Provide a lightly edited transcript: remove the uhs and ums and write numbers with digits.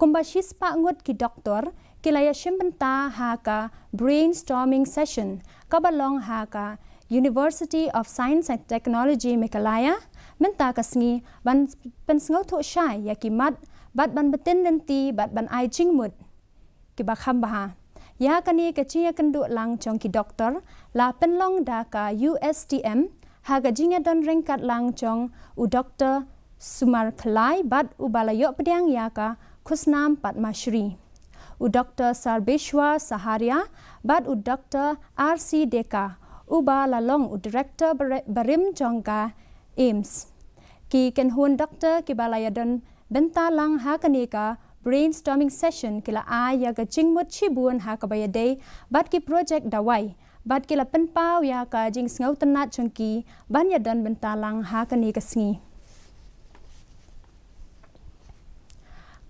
kumbashis pa ngut ki doktor kilaya shimbenta ha ka brainstorming session kabalong ha ka University of Science and Technology Mekalaya menta kasngi ban pensngau tho shai yakimat bat ban betin nanti bat ban ai jingmut ki bakham baha ya kani kachia kendu lang chong ki doktor la penlong da ka Ustm ha ga jinga don rengkat lang chong u Doktor Sumar Khalai bat u balayo pedang ya ka khusnam Padmashri u Doktor Sarbeshwar Saharia bat u Doktor RC Deka uba lalong u Director Barim Jongka AIMS ki kenhun Doktor ki balayadon benta lang ha kanika brainstorming session kila ya ga jingmut chibun ha ka bayade bat ki project dawai bat kila penpau ya ka jing ngau tenat chongki ban yadon benta lang ha kanika sngi